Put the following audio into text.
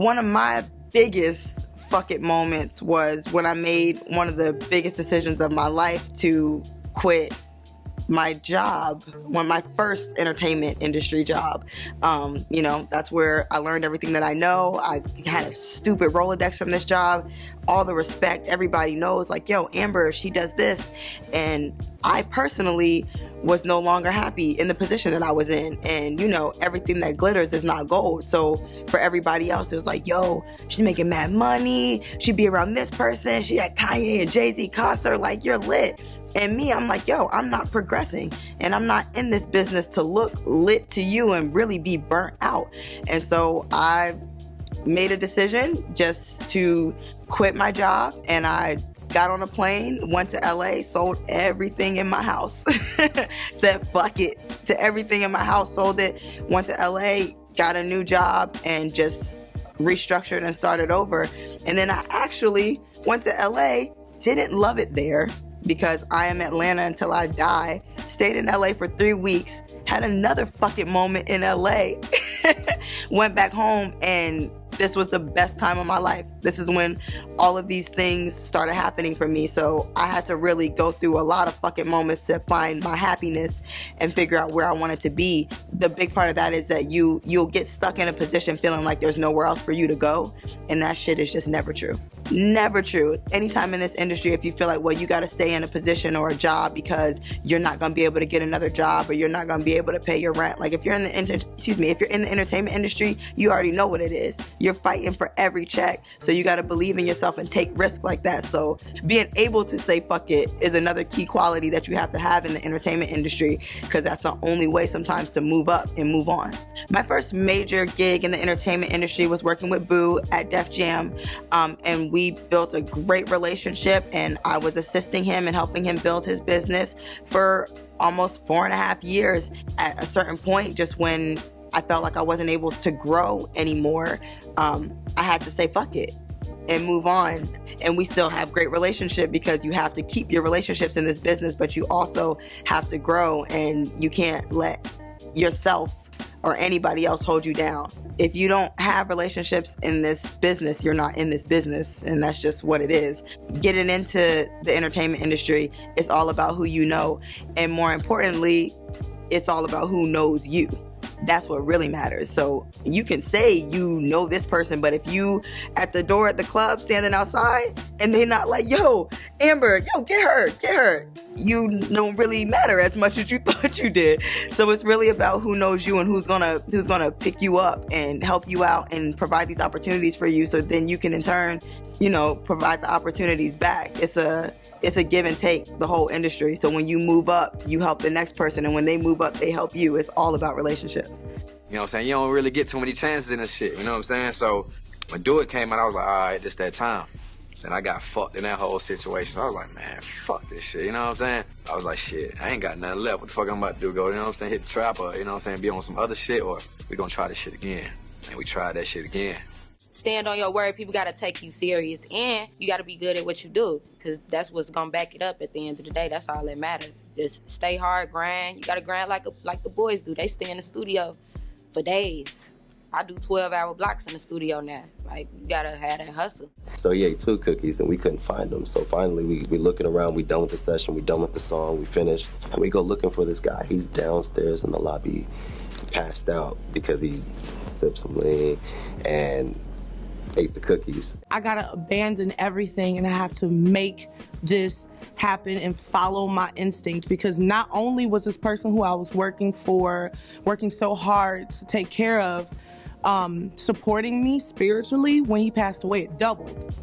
one of my biggest fuck it moments was when I made one of the biggest decisions of my life to quit my job, my first entertainment industry job. You know, that's where I learned everything that I know. I had a stupid Rolodex from this job. All the respect, everybody knows, like, yo, Amber, she does this. And I personally was no longer happy in the position that I was in. And, you know, everything that glitters is not gold. So for everybody else, it was like, yo, she's making mad money. She'd be around this person. She had Kanye and Jay-Z concert. Like, you're lit. And me, I'm like, yo, I'm not progressing. And I'm not in this business to look lit to you and really be burnt out. And so I made a decision just to quit my job. And I got on a plane, went to LA, sold everything in my house. Said fuck it to everything in my house, sold it, went to LA, got a new job, and just restructured and started over. And then I actually went to LA, didn't love it there, because I am Atlanta until I die. Stayed in LA for 3 weeks, had another fucking moment in LA, went back home, and this was the best time of my life. This is when all of these things started happening for me. So I had to really go through a lot of fucking moments to find my happiness and figure out where I wanted to be. The big part of that is that you'll get stuck in a position feeling like there's nowhere else for you to go. And that shit is just never true. Never true. Anytime in this industry, if you feel like, well, you got to stay in a position or a job because you're not going to be able to get another job or you're not going to be able to pay your rent. Like if you're in the entertainment industry, you already know what it is. You're fighting for every check. So you got to believe in yourself and take risks like that. So being able to say fuck it is another key quality that you have to have in the entertainment industry, because that's the only way sometimes to move up and move on. My first major gig in the entertainment industry was working with Boo at Def Jam, and we built a great relationship, and I was assisting him and helping him build his business for almost 4.5 years. At a certain point, just when I felt like I wasn't able to grow anymore, I had to say fuck it and move on. And we still have great relationship because you have to keep your relationships in this business, but you also have to grow, and you can't let yourself or anybody else hold you down. If you don't have relationships in this business, you're not in this business, and that's just what it is. Getting into the entertainment industry, it's all about who you know, and more importantly, it's all about who knows you. That's what really matters. So you can say you know this person, but if you at the door at the club standing outside and they're not like, yo, Amber, yo, get her, you don't really matter as much as you thought you did. So it's really about who knows you and who's gonna pick you up and help you out and provide these opportunities for you, so then you can in turn, you know, provide the opportunities back. It's a give and take, the whole industry. So when you move up, you help the next person, and when they move up, they help you. It's all about relationships. You know what I'm saying? You don't really get too many chances in this shit, you know what I'm saying? So when Do It came out, I was like, all right, this that time. And I got fucked in that whole situation. I was like, man, fuck this shit, you know what I'm saying? I was like, shit, I ain't got nothing left. What the fuck I'm about to do? Go, you know what I'm saying, hit the trap, or, you know what I'm saying, be on some other shit, or we gonna try this shit again. And we tried that shit again. Stand on your word. People got to take you serious, and you got to be good at what you do, because that's what's going to back it up at the end of the day. That's all that matters. Just stay hard, grind. You got to grind like the boys do. They stay in the studio for days. I do 12-hour blocks in the studio now. Like, you got to have that hustle. So he ate 2 cookies, and we couldn't find them. So finally, we looking around. We done with the session. We done with the song. We finished. And we go looking for this guy. He's downstairs in the lobby, passed out because he sipped some lean and ate the cookies. I gotta abandon everything, and I have to make this happen and follow my instinct, because not only was this person who I was working so hard to take care of, supporting me spiritually, when he passed away, it doubled.